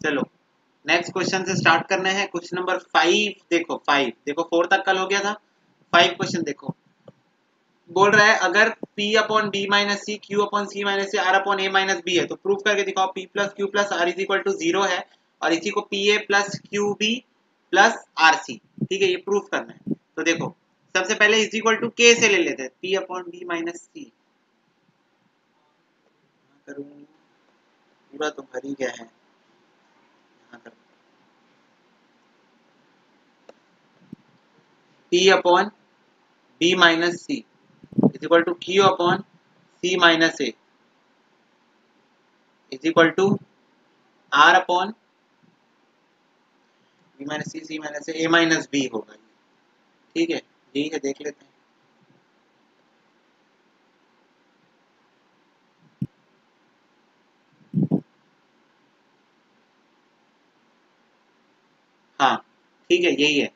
चलो next question से start करने हैं। क्वेश्चन नंबर 5 देखो, 5 देखो, 4 तक कल हो गया था। 5 क्वेश्चन देखो, बोल रहा है अगर P upon B minus C, Q upon C minus C, R upon A minus B है तो प्रूफ करके दिखाओ P plus Q plus R is equal to 0 है और इसी को P A plus Q B plus R C, ठीक है, ये प्रूफ करना है। तो देखो सबसे पहले इज इक्वल टू के से ले लेते हैं, P अपॉन बी माइनस सी करूँ, पूरा तो भर ही गया है, यहाँ कर P upon B minus C is equal to Q upon C minus A is equal to R upon B minus C minus A minus B होगा, ठीक है, यही है, देख लेते हैं। हाँ ठीक है, यही है।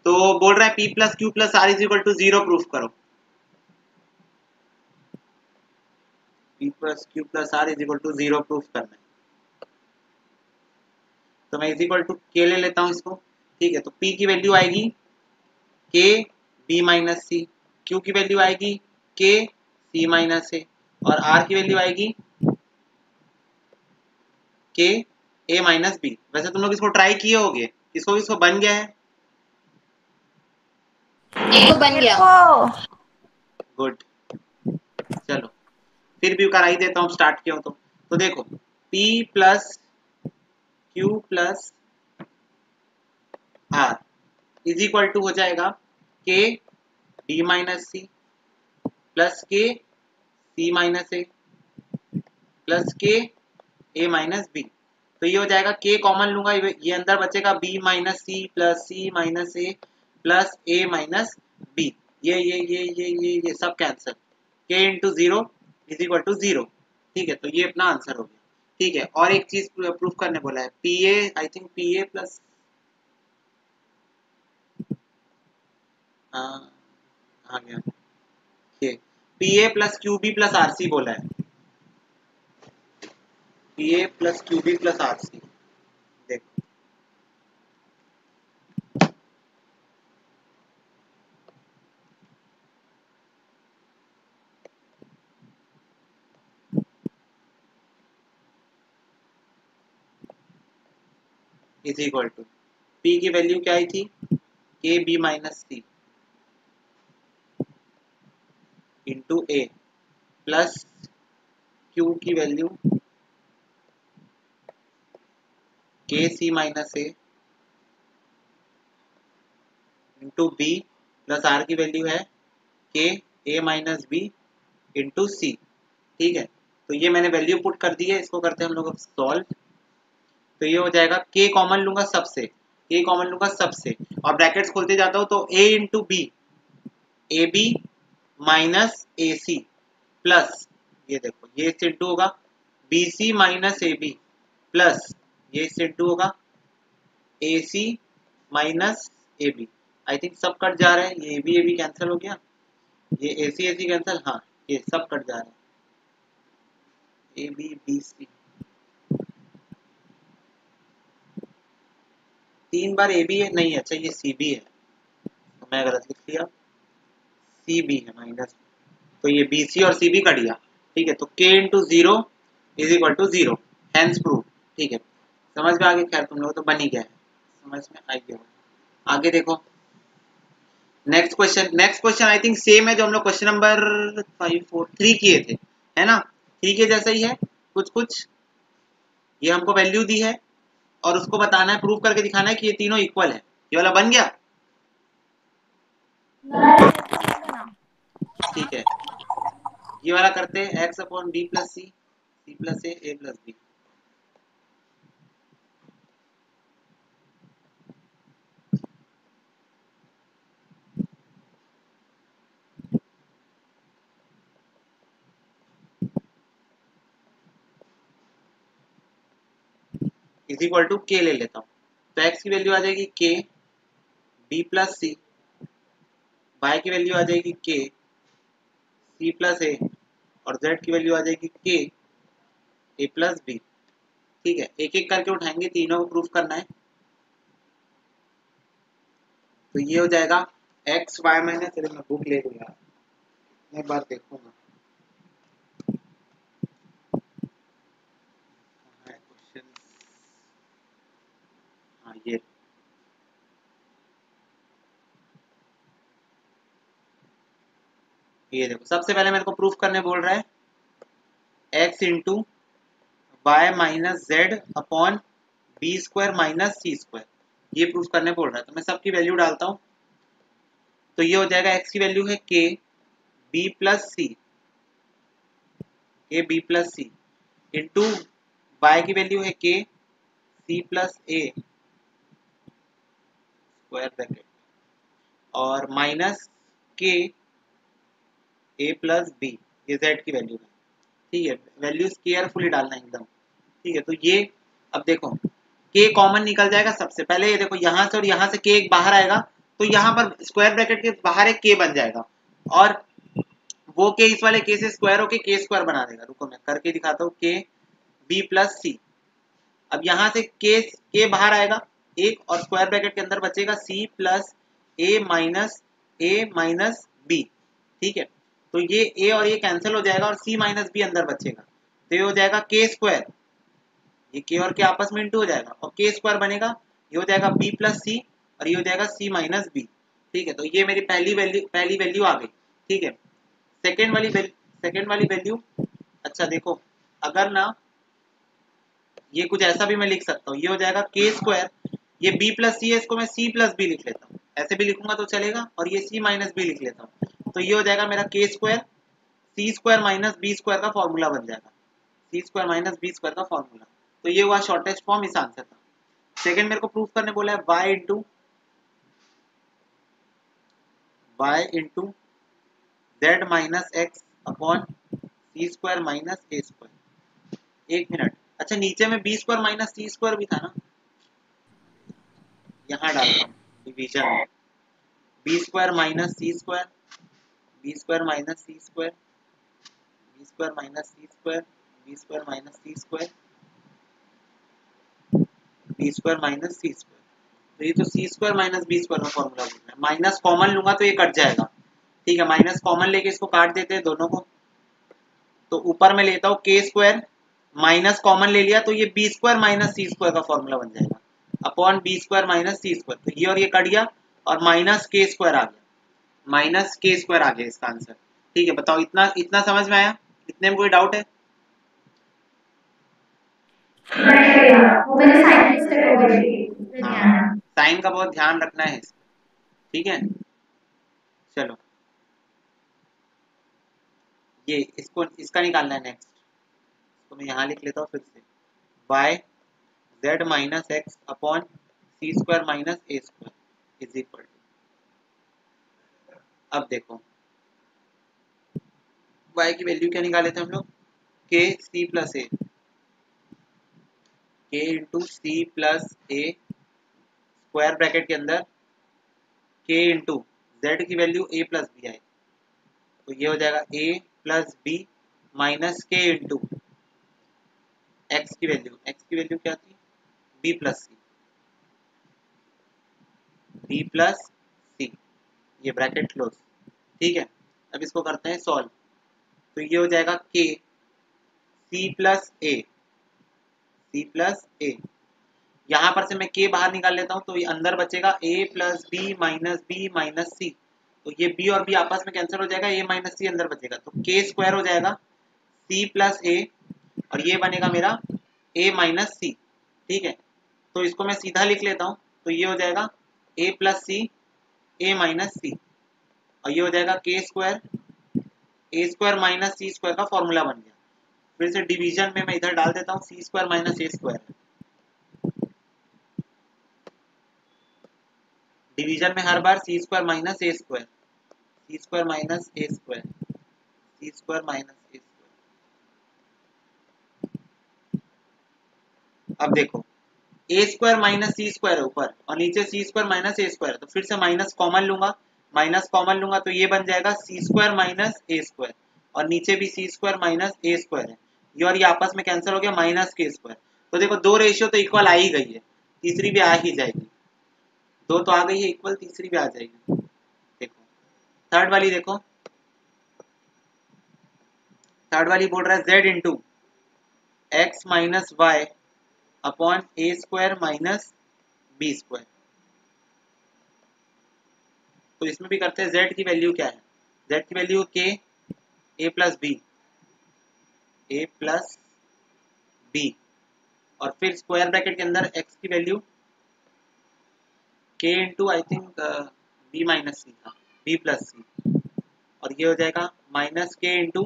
तो बोल रहा है P plus Q plus R is equal to 0 proof करो। P plus Q plus R is equal to 0 proof करना है। तो मैं इज इक्वल टू के ले लेता हूँ इसको, ठीक है। तो P की वैल्यू आएगी के बी माइनस सी, क्यू की वैल्यू आएगी के सी माइनस ए और आर की वैल्यू आएगी के ए माइनस बी। वैसे तुम लोग इसको ट्राई किए होगे, इसको बन गया है, मेरे बन गया। को गुड। चलो फिर भी करा ही देता हूँ, स्टार्ट किया हूँ तो देखो P plus Q plus R is equal to हो जाएगा के बी माइनस सी प्लस के सी माइनस ए प्लस के ए माइनस बी। तो ये हो जाएगा के कॉमन लूंगा, ये अंदर बचेगा बी माइनस सी माइनस ए प्लस ए माइनस बी। ये सब कैंसिल, के इंटू 0 इज इक्वल टू 0, ठीक है। तो ये अपना आंसर हो गया, ठीक है। और एक चीज प्रूफ करने बोला है, P A, I think P A plus, हाँ आ गया, ये P A plus Q B plus R C बोला है, P A plus Q B plus R C. देखो इज इक्वल टू पी की वैल्यू क्या आई थी, K B minus C into A plus Q की value K C minus A into B plus R की value है K A minus B into सी, ठीक है। तो ये मैंने वैल्यू पुट कर दी है, इसको करते हैं हम लोग अब सॉल्व। तो ये हो जाएगा के कॉमन लूंगा सबसे, के कॉमन लूंगा सबसे और ब्रैकेट्स खोलते जाता हूँ, तो A into B A B minus A C plus, ये देखो ये इससे इंटू होगा B C minus A B plus ये इससे इंटू होगा A C minus A B. I think सब कट जा रहे हैं, ये ए बी कैंसिल हो गया, ये ए सी कैंसिल, हाँ ये सब कट जा रहे हैं, ए बी बी सी, 3 बार ए बी है, नहीं अच्छा ये सी बी है, तो मैं गलत लिख लिया, सी बी है माइनस, तो ये बी सी और सी बी कट गया, ठीक है। तो K into 0 is equal to 0, hence proof, ठीक है। समझ में आ गया, खैर तुम लोग तो बन ही गया है, समझ में आ गया। आगे देखो next question I think same है जो हम लोग क्वेश्चन नंबर 5 4 3 किए थे, है ना, 3 के जैसा ही है कुछ कुछ। ये हमको वैल्यू दी है और उसको बताना है, प्रूव करके दिखाना है कि ये तीनों इक्वल है। ये वाला बन गया, ठीक है। ये वाला करते हैं, X upon B plus C plus A plus B. Is equal to K ले लेता हूँ, तो एक्स की वैल्यू आ जाएगी के बी प्लस सी, वाई की वैल्यू आ जाएगी के सी प्लस ए और जेड की वैल्यू आ जाएगी के ए प्लस बी। ठीक है, एक एक करके उठाएंगे, तीनों को प्रूफ करना है। तो ये हो जाएगा एक्स वाई माइनस, चलिए मैं बुक ले लूँगा, एक बार देखूंगा क्वेश्चन। हाँ ये देखो, सबसे पहले मेरे को प्रूफ करने बोल रहा है X into Y minus Z upon B square minus सी स्क्वायर, ये प्रूफ करने बोल रहा है। तो मैं सबकी वैल्यू डालता हूँ। तो ये हो जाएगा एक्स की वैल्यू है के बी प्लस सी, के बी प्लस सी इंटू वाई की वैल्यू है के सी प्लस ए स्क्वायर ब्रैकेट और माइनस के ए प्लस बी, ये जेड की वैल्यू है। ठीक है, वैल्यूज केयरफुली डालना एकदम। ठीक है, तो ये अब देखो के कॉमन निकल जाएगा सबसे पहले। ये देखो यहाँ से और यहाँ से के एक बाहर आएगा, तो यहाँ पर स्क्वायर ब्रैकेट के बाहर एक के बन जाएगा और वो के इस वाले के से स्क्वायर होके के स्क्वायर बना देगा। रुको मैं करके दिखाता हूँ, के बी प्लस सी। अब यहाँ से के बाहर आएगा एक और स्क्वायर ब्रैकेट के अंदर बचेगा सी प्लस ए माइनस बी। ठीक है, तो ये ए और ये कैंसिल हो जाएगा और सी माइनस बी अंदर बचेगा, तो ये हो जाएगा के स्क्वायर। ये के और के आपस में इंटू हो जाएगा और के स्क्वायर बनेगा, ये हो जाएगा बी प्लस सी और ये हो जाएगा सी माइनस बी। ठीक है, तो ये मेरी पहली वैल्यू आ गई। ठीक है, सेकेंड वाली वैल्यू, अच्छा देखो, अगर ना ये कुछ ऐसा भी मैं लिख सकता हूँ, ये हो जाएगा के स्क्वायर, ये बी प्लस सी है, इसको मैं सी प्लस बी लिख लेता हूँ, ऐसे भी लिखूंगा तो चलेगा, और ये सी माइनस बी लिख लेता हूँ। तो ये हो जाएगा मेरा k square c square minus b square का फॉर्मूला बन जाएगा, c square minus b square का फॉर्मूला। तो ये हुआ शॉर्टेस्ट फॉर्म इस आंसर का। सेकंड मेरे को प्रूफ करने बोला है y into z minus x upon सी स्क्वायर माइनस ए स्क्वायर। एक मिनट, अच्छा नीचे में बी स्क्वायर माइनस सी स्क्वायर भी था ना, यहाँ डालता हूँ डिवीजन में, बी स्क्वायर माइनस सी स्क्वायर, बी स्क्वायर माइनस सी स्क्वायर, बी स्क्वायर माइनस सी स्क्वायर, बी स्क्वायर माइनस सी स्क्वायर, बी स्क्वायर माइनस सी स्क्वायर। तो ये तो सी स्क्वायर माइनस बी स्क्वायर का फॉर्मूला बोल रहा है। माइनस कॉमन लूंगा तो ये कट जाएगा। ठीक है, माइनस कॉमन लेके इसको काट देते हैं दोनों को। तो ऊपर में लेता हूँ के स्क्वायर, माइनस कॉमन ले लिया तो ये बी स्क्वायर माइनस सी स्क्वायर का फॉर्मूला बन जाएगा अपॉन बी स्क्वायर माइनस सी स्क्वायर। तो ये और ये कट गया और माइनस के स्क्वायर आ गया, माइनस के स्क्वायर आ गया इसका आंसर। ठीक है, बताओ इतना इतना समझ में आया? इतने में कोई डाउट है? वो मैंने साइन मिस्टेक हो गई थी। हाँ, साइन का बहुत ध्यान रखना है। ठीक है, चलो ये इसको इसका निकालना है नेक्स्ट। तो मैं यहाँ लिख लेता हूँ फिर से, y z minus x upon C square minus A square is equal to, अब देखो y की वैल्यू क्या निकाले थे हम लोग, के सी प्लस ए, के इंटू सी प्लस ए स्क्वायर ब्रैकेट के अंदर के इंटू जेड की वैल्यू ए प्लस बी आएगी। तो ये हो जाएगा ए प्लस बी माइनस के इंटू एक्स की वैल्यू क्या थी, बी प्लस सी, बी प्लस सी, ये ब्रैकेट क्लोज। ठीक है, अब इसको करते हैं सॉल्व। तो ये हो जाएगा के सी प्लस ए, सी प्लस ए, यहाँ पर से मैं के बाहर निकाल लेता हूँ तो ये अंदर बचेगा ए प्लस बी माइनस सी। तो ये बी और बी आपस में कैंसिल हो जाएगा, ए माइनस सी अंदर बचेगा, तो के स्क्वायर हो जाएगा सी प्लस ए और ये बनेगा मेरा ए माइनस सी। ठीक है, तो इसको मैं सीधा लिख लेता हूँ, तो ये हो जाएगा ए प्लस सी ए माइनस सी और ये हो जाएगा के square a square minus C square का फॉर्मूला बन गया। फिर से डिवीजन में मैं इधर डाल देता हूँ, सी स्क्वायर माइनस ए स्क्वायर, डिवीजन में हर बार सी स्क्वायर माइनस ए स्क्वायर, सी स्क्वायर माइनस ए स्क्वायर, सी स्क्वायर माइनस ए स्क्वायर। अब देखो ए स्क्वायर माइनस सी स्क्वायर है ऊपर और नीचे सी स्क्वायर माइनस ए स्क्वायर है, तो फिर से माइनस कॉमन लूंगा, माइनस कॉमन लूंगा तो ये बन जाएगा सी स्क्वायर माइनस ए स्क्वायर और नीचे भी सी स्क्वायर माइनस ए स्क्वायर है, ये और ये आपस में कैंसिल हो गया माइनस के स्क्वायर। तो देखो 2 रेशियो तो इक्वल आ ही गई है, तीसरी भी आ ही जाएगी, 2 तो आ गई है इक्वल, तीसरी भी आ जाएगी। देखो थर्ड वाली देखो, थर्ड वाली बोल रहा है z into x minus y upon a square minus b square. तो इसमें भी करते हैं, z की वैल्यू क्या है, z की value k a plus B और फिर स्क्वायर ब्रैकेट के अंदर x की value k into I think b minus c था, b प्लस सी, और ये हो जाएगा minus k into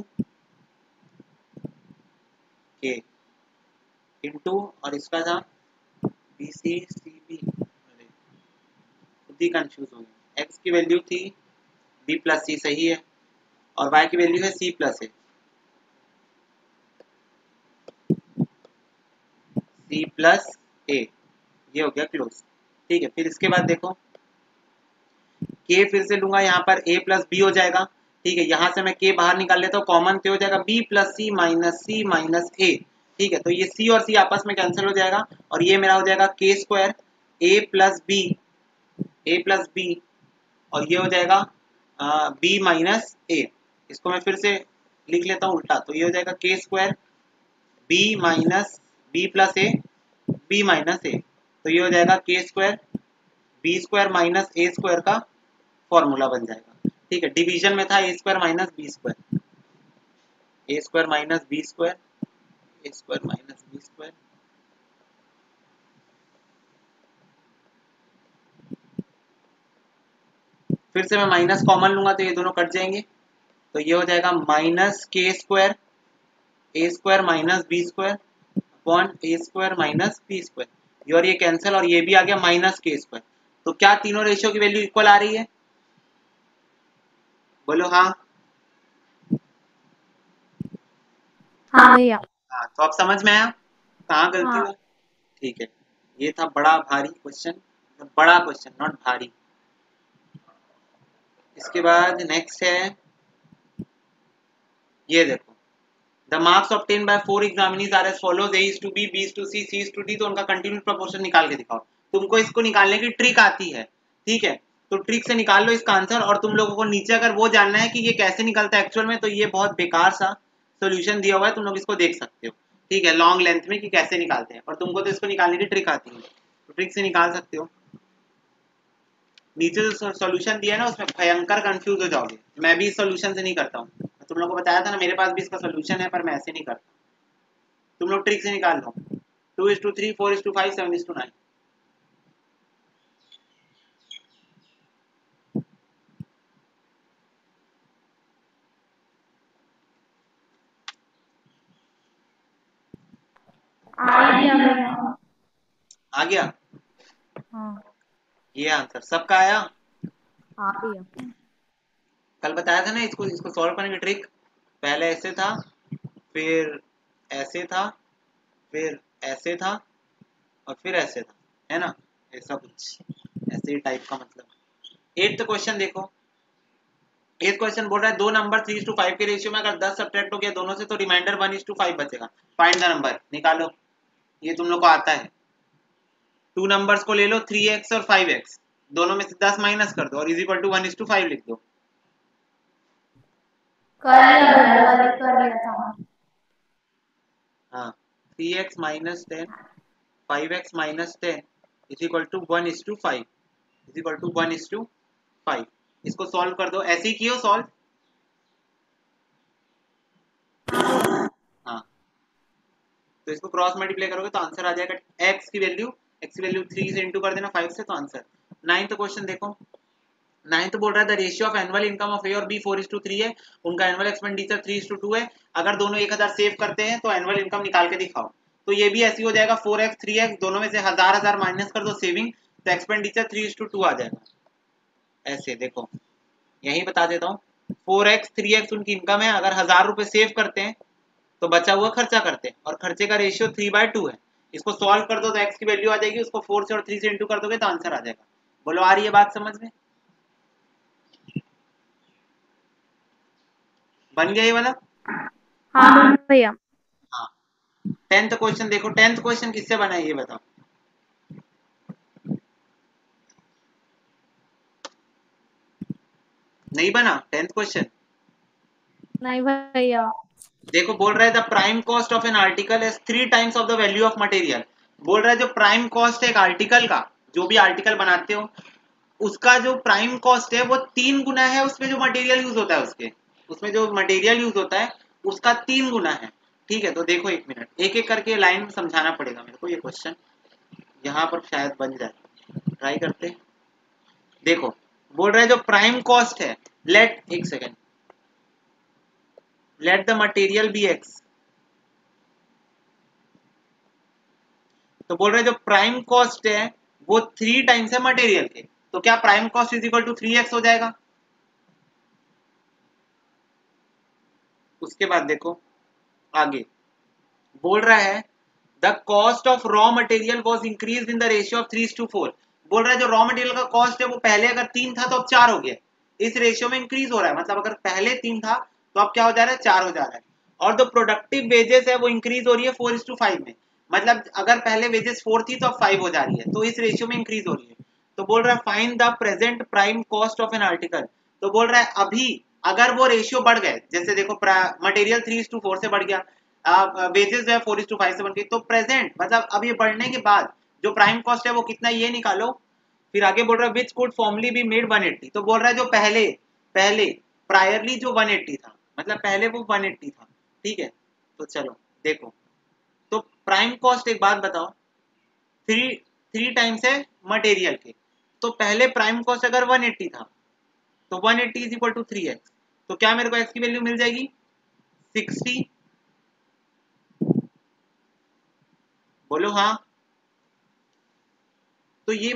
k into, और इसका था बी सी सी बी, अरे खुद ही कंफ्यूज हो गया, x की वैल्यू थी b प्लस सी सही है, और y की वैल्यू है c प्लस है, c प्लस a, ये हो गया क्लोज। ठीक है, फिर इसके बाद देखो k फिर से लूंगा यहाँ पर a प्लस बी हो जाएगा। ठीक है, यहाँ से मैं k बाहर निकाल लेता हूँ, कॉमन तो हो जाएगा b plus C minus a। ठीक है, तो ये c और c आपस में कैंसिल हो जाएगा और ये मेरा हो जाएगा k square a plus B और ये हो जाएगा b माइनस a। इसको मैं फिर से लिख लेता हूँ उल्टा, तो ये हो जाएगा k square b minus b plus a B minus a, तो ये हो जाएगा k square b square minus ए स्क्वायर का फॉर्मूला बन जाएगा। ठीक है, डिवीजन में था a square minus b square, a square minus b square, a square minus b square, फिर से मैं माइनस कॉमन लूंगा तो ये दोनों कट जाएंगे, तो ये हो जाएगा minus k square a square minus b square upon a square minus b square, और ये कैंसिल और ये भी आ गया माइनस के स्क्वायर। तो क्या तीनों रेशियो की वैल्यू इक्वल आ रही है, बोलो हाँ। हाँ भैया। हाँ, तो अब समझ में आया कहाँ गलती हाँ। हुआ। ठीक है, ये था बड़ा भारी क्वेश्चन, बड़ा क्वेश्चन नॉट भारी। इसके बाद नेक्स्ट है, ये देखो the marks obtain by 4 examinees are as follows, A is to B is to C is to D, तो उनका कंटिन्यूस प्रोपोर्शन निकाल के दिखाओ। तुमको इसको निकालने की ट्रिक आती है, ठीक है, तो ट्रिक से निकाल लो इसका आंसर। और तुम लोगों को नीचे अगर वो जानना है कि ये कैसे निकलता है एक्चुअल में, तो ये बहुत बेकार सा सोल्यूशन दिया हुआ है, तुम लोग इसको देख सकते हो। ठीक है, लॉन्ग लेंथ में कि कैसे निकालते हैं, और तुमको तो इसको निकालने की ट्रिक आती है, तो ट्रिक से निकाल सकते हो। नीचे जो सॉल्यूशन दिया है ना उसमें भयंकर कंफ्यूज हो जाओगे, मैं भी इस सॉल्यूशन से नहीं करता हूँ, तुम लोगों को बताया था ना मेरे पास भी इसका सॉल्यूशन है, पर मैं ऐसे नहीं करता। तुम लोग ट्रिक से निकाल लो, 2:3, 4:5, 7:9। आ ही गया भैया। आ गया, हाँ। ये आंसर सबका आया। हाँ भैया। कल बताया था ना इसको इसको सॉल्व करने की ट्रिक, पहले ऐसे था, फिर ऐसे था, फिर ऐसे था, और फिर ऐसे था, है ना, ऐसा कुछ ऐसे ही टाइप का मतलब। 8th क्वेश्चन देखो, 8th क्वेश्चन बोल रहा है दो नंबर 3:5 के रेशियो में अगर 10 सब्ट्रैक्ट हो गया दोनों से तो रिमाइंडर 1:5 बचेगा, फाइंड द नंबर, निकालो। ये तुम लोग को आता है, टू नंबर्स को ले लो 3x और 5x, दोनों में से 10 माइनस कर दो और इज इक्वल टू 1:5 लिख दो। कर लिया भैया, कल ही कर लिया था। हाँ, 3x minus 10 5x minus 10 is equal to 1:5 is equal to 1:5। इसको सॉल्व कर दो, ऐसे ही कियो सॉल्व। हाँ भैया। हाँ, तो इसको क्रॉस मल्टीप्लाई करोगे तो आंसर आ जाएगा, x की वैल्यू 3 से इंटू कर देना 5 से, तो आंसर। 9th क्वेश्चन देखो, 9th बोल रहा है the ratio of annual income of a और बी 4:3 है, उनका एनुअल एक्सपेंडिचर 3:2 है, अगर दोनों 1000 सेव करते हैं तो एनुअल इनकम निकाल के दिखाओ। तो ये भी ऐसी हो जाएगा 4x 3x, दोनों में से 1000 माइनस कर दो सेविंग, तो एक्सपेंडिचर 3:2 आ जाएगा। ऐसे देखो, यही बता देता हूँ, 4x 3x उनकी इनकम है, अगर 1000 रुपए सेव करते हैं तो बचा हुआ खर्चा करते हैं, और खर्चे का रेशियो 3/2 है। इसको सॉल्व कर दो तो x की वैल्यू आ जाएगी, उसको 4 से और 3 से इंटू कर दोगे तो आंसर आ जाएगा। बोलो आ रही है बात समझ में, बन गया ये वाला। हाँ भैया। हाँ, 10th क्वेश्चन देखो, 10th क्वेश्चन किससे बना है ये बताओ। नहीं बना 10th क्वेश्चन? नहीं भैया। देखो बोल रहा है the prime cost of an article is 3 times of the value of material. बोल रहा है जो प्राइम कॉस्ट है एक आर्टिकल का, जो भी आर्टिकल बनाते हो उसका जो प्राइम कॉस्ट है वो 3 गुना है उसमें जो मटेरियल यूज होता है, उसमें जो मटेरियल यूज होता है उसका 3 गुना है। ठीक है, तो देखो एक मिनट, एक एक करके लाइन समझाना पड़ेगा मेरे को। ये क्वेश्चन यहाँ पर शायद बन जाए, ट्राई करते हैं। देखो बोल रहा है जो प्राइम कॉस्ट है, एक second, let the material be X. तो बोल रहे हैं जो प्राइम कॉस्ट है वो 3 टाइम्स है मटेरियल के, तो क्या prime cost is equal to 3x हो जाएगा। उसके बाद देखो आगे बोल रहा है the cost of raw material was increase in the ratio of 3:4। बोल रहा है जो रॉ मटेरियल का कॉस्ट है वो पहले अगर 3 था तो अब 4 हो गया, इस रेशियो में इंक्रीज हो रहा है। मतलब अगर पहले 3 था तो अब क्या हो जा रहा है, 4 हो जा रहा है। और जो प्रोडक्टिव वेजेस है वो इंक्रीज हो रही है 4:5 में। मतलब अगर पहले वेजेस 4 थी तो अब 5 हो जा रही है, तो इस रेशियो में इंक्रीज हो रही है। तो बोल रहा है find the present prime cost of an article. तो बोल रहा है अभी अगर वो रेशियो बढ़ गए, जैसे देखो मटेरियल 3:4 से बढ़ गया, वेजेस जो है 4:5 से बन गई, तो प्रेजेंट मतलब अब ये बढ़ने के बाद जो प्राइम कॉस्ट है वो कितना ये निकालो। फिर आगे बोल रहा है which could formally be made 180। तो बोल रहा है जो पहले पहले प्रायरली जो 180 था, मतलब पहले वो 180 था। ठीक है, तो चलो देखो, तो प्राइम कॉस्ट एक बात बताओ, 3 टाइम्स है मटेरियल के, तो पहले प्राइम कॉस्ट अगर 180 था तो 180 इज इक्वल टू 3x। तो क्या मेरे को x की वैल्यू मिल जाएगी 60। बोलो हाँ। तो ये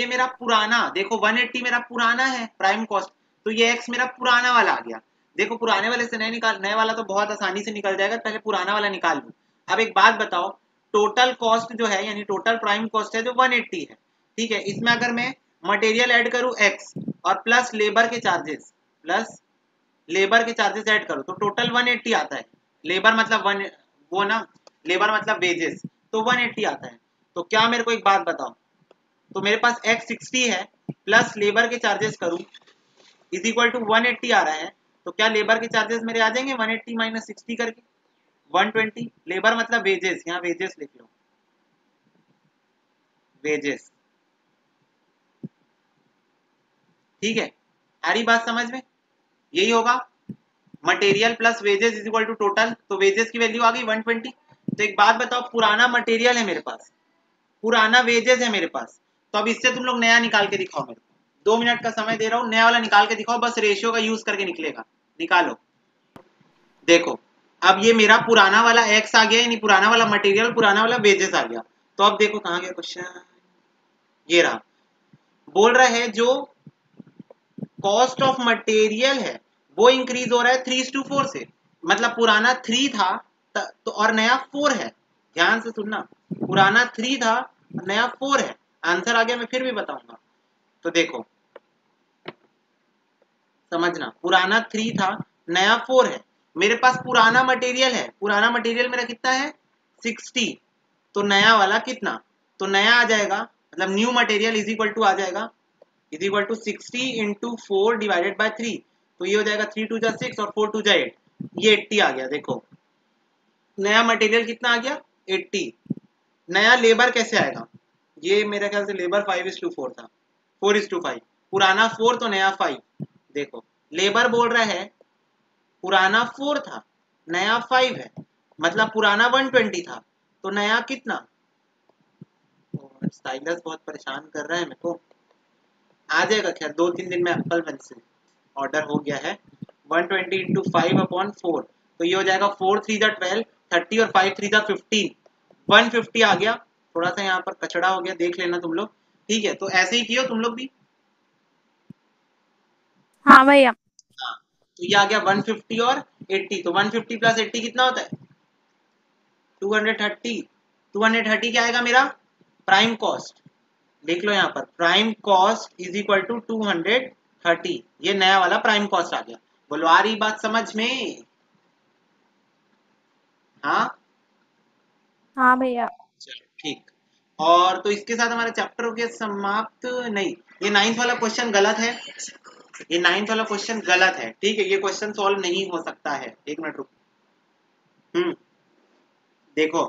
मेरा पुराना, देखो 180 मेरा पुराना है प्राइम कॉस्ट, तो ये x मेरा पुराना वाला आ गया। देखो पुराने वाले से नए वाला तो बहुत आसानी से निकल जाएगा, पहले पुराना वाला निकाल लूं। अब एक बात बताओ, टोटल कॉस्ट जो है यानी टोटल प्राइम कॉस्ट है जो 180 है, ठीक है, इसमें अगर मैं मटेरियल ऐड करूं x और प्लस लेबर के चार्जेस ऐड करो तो टोटल 180 आता है। लेबर मतलब वो ना, लेबर मतलब वेजेस, तो 180 आता है। तो क्या मेरे को एक बात बताओ, तो मेरे पास x 60 है प्लस लेबर के चार्जेस करूं इज इक्वल टू 180 आ रहा है, तो क्या लेबर के चार्जेस मेरे आ जाएंगे 180 माइनस 60 करके 120। लेबर मतलब वेजेस, यहाँ वेजेस लिख लो, वेजेस। ठीक है, आ रही बात समझ में, यही होगा material plus wages is equal to total. तो वेजेस की वैल्यू आ गई 120। तो एक बात बताओ, पुराना मटेरियल है मेरे पास, पुराना वेजेस है मेरे पास, तो अब इससे तुम लोग नया निकाल के दिखाओ। मेरे को 2 मिनट का समय दे रहा हूँ, नया वाला निकाल के दिखाओ, बस रेशियो का यूज करके निकलेगा, निकालो। देखो अब ये मेरा पुराना वाला एक्स आ गया, यानी पुराना वाला मटेरियल, पुराना वाला वेजेस आ गया। तो अब देखो कहाँ गया क्वेश्चन, ये रहा। बोल रहा है जो कॉस्ट ऑफ मटेरियल है वो इंक्रीज हो रहा है 3:4 से, मतलब पुराना 3 था तो और नया 4 है। ध्यान से सुनना, पुराना 3 था और नया 4 है। आंसर आ गया, मैं फिर भी बताऊंगा। तो देखो समझना, पुराना 3 था नया 4 है, मेरे पास पुराना मटेरियल है, पुराना मटेरियल मेरा कितना है 60, तो नया वाला कितना, तो नया आ जाएगा, मतलब new material is equal to आ जाएगा is equal to 60 into 4 divided by 3। तो ये हो जाएगा 3 2 जा 6 और 4 2 जा 8, ये 80 आ गया। देखो नया मटेरियल कितना आ गया 80। नया लेबर कैसे आएगा, ये मेरे ख्याल से लेबर 5:4 था, 4:5, पुराना 4 तो नया 5। देखो लेबर बोल रहा है पुराना 4 था नया 5 है, मतलब पुराना 120 था तो नया कितना। स्टाइलस बहुत परेशान कर रहा है मेरे को, आ जाएगा खैर 2-3 दिन में एप्पल पेन से ऑर्डर हो गया है। 120 इंटू 5/4, तो ये हो जाएगा 4 3 जा 12, 30 और 5 3 जा 15, 150 आ गया। थोड़ा सा यहाँ पर कचड़ा हो गया, देख लेना तुम लोग। ठीक है, तो ऐसे ही कियो तुम लोग भी। हाँ भैया। हाँ, तो ये आ गया 150 और 80, तो 150 प्लस 80 कितना होता है 230। 230 क्या आएगा मेरा प्राइम कॉस्ट, लिख लो यहाँ पर, prime cost is equal to 230। ये नया वाला प्राइम कॉस्ट आ गया। बोलो आ रही बात समझ में, हाँ हाँ भैया। चलो ठीक। और तो इसके साथ हमारा चैप्टर हो गया समाप्त। नहीं, ये 9th वाला क्वेश्चन गलत है। ये 9th वाला क्वेश्चन गलत है, ठीक है। ये क्वेश्चन सॉल्व नहीं हो सकता है। एक मिनट रुको। देखो,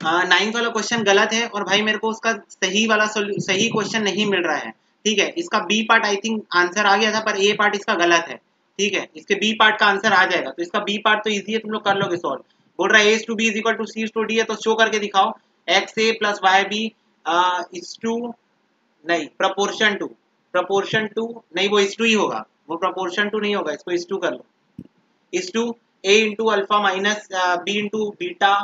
9th वाला क्वेश्चन गलत है और भाई मेरे को उसका सही क्वेश्चन नहीं मिल रहा है, ठीक है। इसका b part I think answer आ गया था, पर ए पार्ट इसका गलत है, ठीक है। इसके बी पार्ट का आंसर आ जाएगा, तो इसका बी पार्ट तो इजी है, तुम लोग कर लोगे सॉल्व। बोल रहा है a to B is equal to c to d है, तो शो करके दिखाओ। X a plus y b is to, नहीं प्रपोर्शन टू नहीं, वो इज टू ही होगा, वो प्रपोर्शन टू नहीं होगा, इसको इज टू कर लो। Is to a into alpha minus B into beta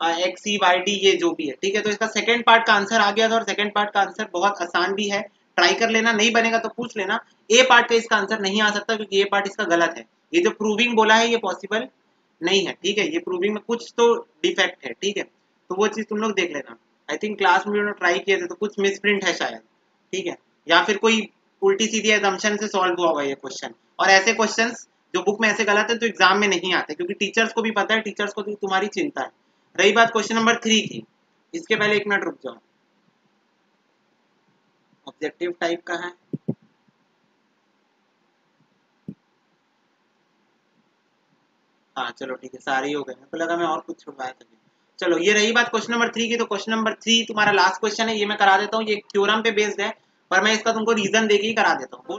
x e y d, ये जो भी है, ठीक है। तो इसका सेकंड पार्ट का आंसर आ गया था, और सेकंड पार्ट का आंसर बहुत आसान भी है, ट्राई कर लेना। नहीं बनेगा तो पूछ लेना। ए पार्ट का इसका आंसर नहीं आ सकता, क्योंकि ये पार्ट इसका गलत है। ये जो प्रूविंग बोला है ये पॉसिबल नहीं है, ठीक है। ये प्रूविंग में कुछ तो डिफेक्ट है, ठीक है। तो वो चीज तुम लोग देख लेना। आई थिंक क्लास में ट्राई किए थे तो कुछ मिसप्रिंट है शायद, ठीक है, या फिर कोई उल्टी सीधी एजम्पशन से सॉल्व हुआ होगा ये क्वेश्चन। और ऐसे क्वेश्चंस जो बुक में ऐसे गलत है तो एग्जाम में नहीं आते, क्योंकि टीचर्स को भी पता है, टीचर्स को भी तुम्हारी चिंता है। रही बात क्वेश्चन नंबर 3 की, इसके पहले एक मिनट रुक जाओ। ऑब्जेक्टिव टाइप का है, हाँ चलो ठीक है, सारे ही हो गए। तो लगा मैं और कुछ छुड़वाया था। चलो, ये रही बात क्वेश्चन नंबर 3 की। तो क्वेश्चन नंबर 3 तुम्हारा लास्ट क्वेश्चन है, ये मैं करा देता हूँ। ये थ्योरम पे बेस्ड है, पर मैं इसका तुमको रीजन देके ही करा देता हूँ।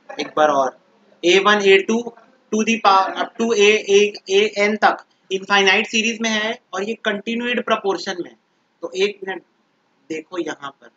एक बार और, a1 a2 to the power up to A N तक इनफाइनाइट सीरीज में है, और ये कंटिन्यूड प्रपोर्शन में। तो एक मिनट देखो, यहाँ पर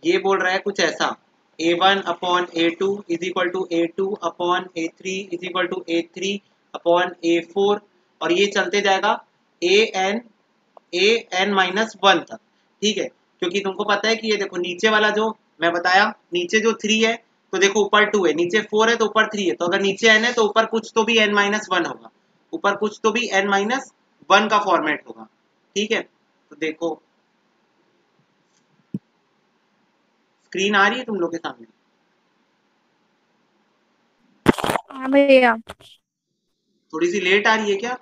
ये बोल रहा है कुछ ऐसा, a1 upon a2 is equal to a2 upon a3 is equal to a3 upon a4, और ये चलते जाएगा an माइनस 1 तक, ठीक है। क्योंकि तुमको पता है कि ये देखो नीचे वाला जो मैं बताया, नीचे जो 3 है तो देखो ऊपर 2 है, नीचे 4 है तो ऊपर 3 है, तो अगर नीचे n है तो ऊपर कुछ तो भी n माइनस 1 होगा, ऊपर कुछ तो भी n माइनस 1 का फॉर्मेट होगा, ठीक है। तो देखो स्क्रीन आ रही है तुम लोग के सामने? हाँ भैया। थोड़ी सी लेट आ रही है क्या?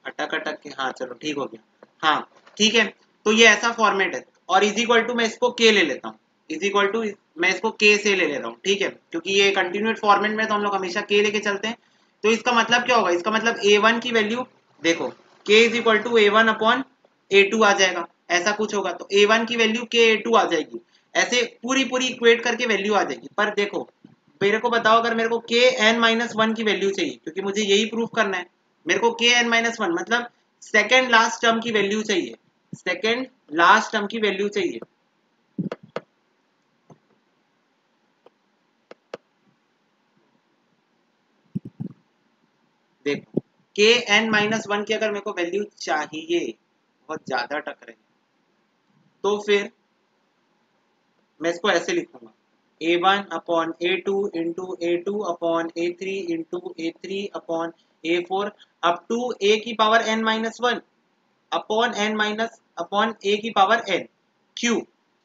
अटक अटक के, हाँ चलो ठीक हो गया, हाँ ठीक है। तो ये ऐसा फॉर्मेट है, और इज इक्वल टू मैं इसको के ले लेता हूँ, इज इक्वल टू मैं इसको के से ले लेता हूँ, ठीक है। क्योंकि ये कंटिन्यूड फॉर्मेट में तो हम लोग हमेशा के लेके चलते हैं। तो इसका मतलब क्या होगा? इसका मतलब a1 की वैल्यू देखो, k is equal to a1 upon a2 आ जाएगा, ऐसा कुछ होगा। तो a1 की वैल्यू k a2 आ जाएगी, ऐसे पूरी पूरी इक्वेट करके वैल्यू आ जाएगी। पर देखो, मेरे को बताओ, अगर मेरे को के एन माइनस 1 की वैल्यू चाहिए, क्योंकि मुझे यही प्रूफ करना है, मेरे को के एन माइनस 1 मतलब सेकेंड लास्ट टर्म की वैल्यू चाहिए, सेकेंड लास्ट टर्म की वैल्यू चाहिए। देखो, के एन माइनस 1 की अगर मेरे को वैल्यू चाहिए, बहुत ज्यादा टकरे, तो फिर मैं इसको ऐसे लिखूंगा, a1 upon a2 into a2 upon a3 into a3 upon a4 up to a की power n minus 1 upon n minus upon a की पावर n। क्यों?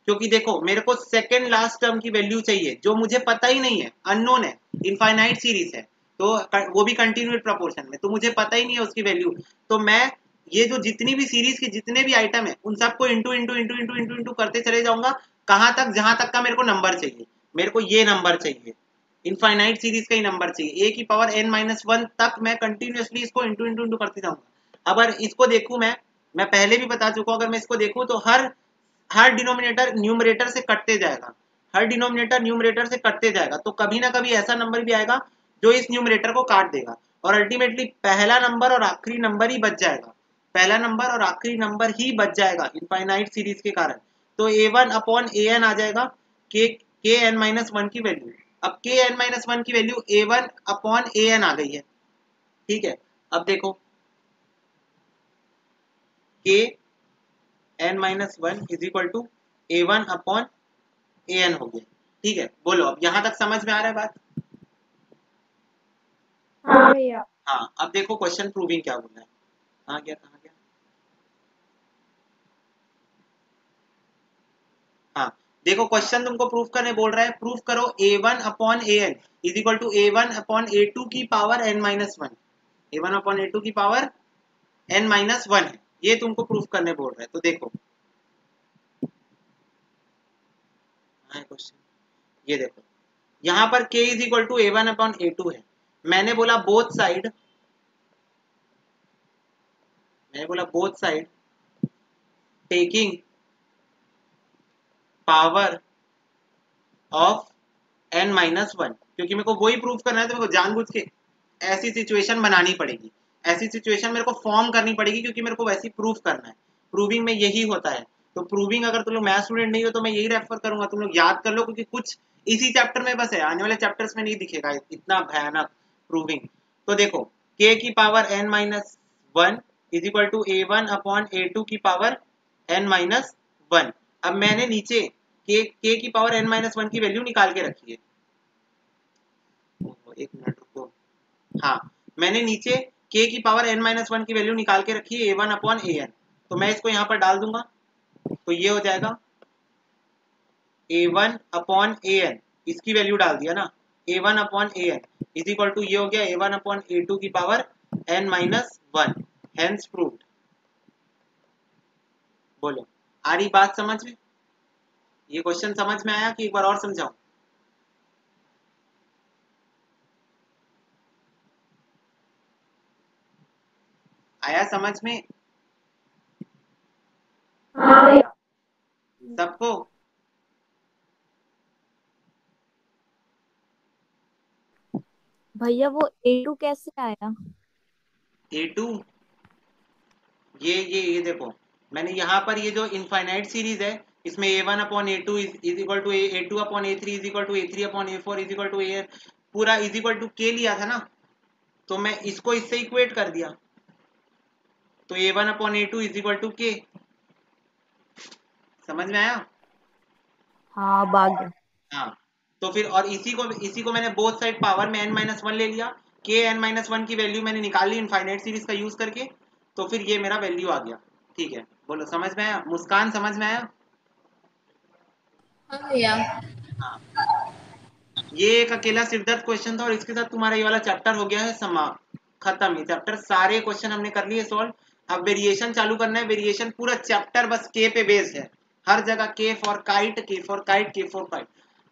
क्योंकि देखो, मेरे को सेकेंड लास्ट टर्म की वैल्यू चाहिए, जो मुझे पता ही नहीं है, अननोन है, इनफाइनाइट सीरीज है, तो वो भी कंटिन्यूड प्रोपोर्शन में, तो मुझे पता ही नहीं है उसकी वैल्यू। तो मैं ये जो जितनी भी सीरीज के जितने भी आइटम है, उन सबको into into into into into into करते चले जाऊंगा, कहाँ तक? जहां तक का मेरे को नंबर चाहिए। मेरे को ये नंबर चाहिए, इनफाइनाइट सीरीज का ही नंबर चाहिए, ए की पावर n माइनस 1 तक मैं कंटिन्यूसली इसको इंटू इंटू इंटू करते जाऊंगा। अगर इसको देखूं मैं पहले भी बता चुका हूं, अगर मैं इसको देखूं तो हर डिनोमिनेटर न्यूमरेटर से कटते जाएगा, हर डिनोमिनेटर न्यूमरेटर से कटते जाएगा, तो कभी ना कभी ऐसा नंबर भी आएगा जो इस न्यूमरेटर को काट देगा, और अल्टीमेटली पहला नंबर और आखिरी नंबर ही बच जाएगा, पहला नंबर और आखिरी नंबर ही बच जाएगा इनफाइनाइट सीरीज के कारण। तो a1 अपॉन an आ जाएगा, के एन माइनस 1 की वैल्यू। अब के एन माइनस 1 की वैल्यू a1 अपॉन an आ गई है, ठीक है। अब देखो, K N minus 1 is equal to a1 upon an हो गया, ठीक है। बोलो, अब यहां तक समझ में आ रहा है बात? हाँ भैया। हाँ, अब देखो क्वेश्चन प्रूविंग क्या बोल रहा है। कहाँ गया, कहाँ गया? हाँ, देखो क्वेश्चन तुमको प्रूफ करने बोल रहा है, प्रूफ करो a1 upon an is equal to a1 upon a2 की power n minus one. a1 upon a2 की पावर n माइनस वन है, ये तुमको प्रूफ करने बोल रहा है। तो देखो क्वेश्चन, ये देखो यहाँ पर k is equal to a1 upon a2 है। मैंने बोला both side taking power of n minus one, क्योंकि मेरे को वही प्रूफ करना है, तो मेरे को जानबूझ के ऐसी सिचुएशन बनानी पड़ेगी, ऐसी सिचुएशन मेरे को फॉर्म करनी पड़ेगी, क्योंकि मेरे को वैसे प्रूफ करना है। प्रूविंग में यही होता है। तो प्रूविंग, अगर तुम लोग मैथ स्टूडेंट नहीं हो तो मैं यही रेफर करूंगा, तुम लोग याद कर लो, क्योंकि कुछ इसी चैप्टर में बस है, आने वाले चैप्टर्स में नहीं दिखेगा इतना भयानक प्रूविंग। तो देखो k की power n minus one is equal to a1 upon a2 की पावर n माइनस वन। अब मैंने नीचे k की पावर n माइनस वन की वैल्यू निकाल के रखी है। एक मिनट रुको, हाँ मैंने नीचे k की पावर n माइनस वन की वैल्यू निकाल के रखी है a1 अपॉन an। तो मैं इसको यहाँ पर डाल दूंगा, तो ये हो जाएगा a1 अपॉन an, इसकी वैल्यू डाल दिया ना, a1 upon an is equal to ये हो गया a1 अपॉन a2 की power n minus one, hence proved. बोलो आ रही बात समझ में? ये क्वेश्चन समझ में आया कि एक बार और समझाऊं? आया समझ में हाँ भैया। सबको? भैया वो A2 कैसे आया? a2 ये देखो, मैंने यहाँ पर ये जो इनफाइनाइट सीरीज है, इसमें a1 upon a2 is equal to a2 upon a3 is equal to a3 upon a4 is equal to a पूरा इज इक्वल टू k लिया था ना, तो मैं इसको इससे इक्वेट कर दिया, तो a1 upon a2 is equal to k। समझ में आया? हाँ भाग्य। हाँ, तो फिर और इसी को मैंने बोथ साइड पावर में n माइनस वन ले लिया, k n माइनस वन की वैल्यू मैंने निकाल ली इनफाइनाइट सीरीज का यूज करके, तो फिर ये मेरा वैल्यू आ गया। ठीक है, बोलो समझ में आया? मुस्कान समझ में आया? हाँ भैया। हाँ, ये एक अकेला सिरदर्द क्वेश्चन था, और इसके साथ तुम्हारा ये वाला चैप्टर हो गया है समाप्त, खत्म। ये चैप्टर सारे क्वेश्चन हमने कर लिए सॉल्व। अब वेरिएशन चालू करना है। वेरिएशन पूरा चैप्टर बस के पे बेस्ड है, हर जगह के फॉर काइट, के फॉर काइट, के फॉर काइट।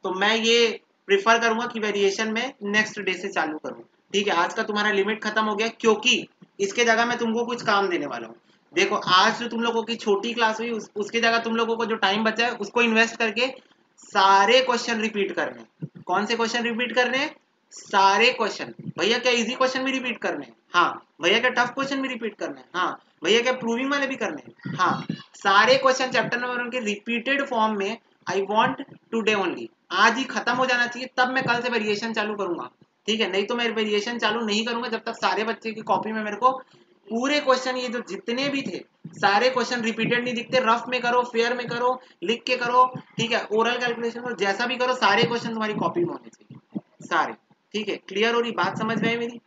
तो मैं ये प्रिफर करूंगा कि वेरिएशन में नेक्स्ट डे से चालू करूं। ठीक है, आज का तुम्हारा लिमिट खत्म हो गया, क्योंकि इसके जगह मैं तुमको कुछ काम देने वाला हूँ। देखो आज जो तुम लोगों की छोटी क्लास हुई, उसकी जगह तुम लोगों को जो टाइम बचा है उसको इन्वेस्ट करके सारे क्वेश्चन रिपीट करने। कौन से क्वेश्चन रिपीट करने हैं? सारे क्वेश्चन। भैया क्या इजी क्वेश्चन भी रिपीट करने हैं? हाँ। भैया क्या टफ क्वेश्चन भी रिपीट करने हैं? हाँ। भैया क्या प्रूविंग वाले भी करने हैं? हाँ। सारे क्वेश्चन चैप्टर नंबर 1 के रिपीटेड फॉर्म में आई वांट टुडे ओनली, आज ही खत्म हो जाना चाहिए, तब मैं कल से वेरिएशन चालू करूंगा। ठीक है, नहीं तो मैं वेरिएशन चालू नहीं करूंगा जब तक सारे बच्चे की कॉपी में मेरे को पूरे क्वेश्चन, ये जो जितने भी थे सारे क्वेश्चन रिपीटेड नहीं दिखते। रफ में करो, फेयर में करो, लिख के करो, ठीक है, ओरल कैलकुलेशन करो, जैसा भी करो सारे क्वेश्चन तुम्हारी कॉपी में होने चाहिए, सारे। ठीक है, क्लियर हो रही बात? समझ में आई मेरी?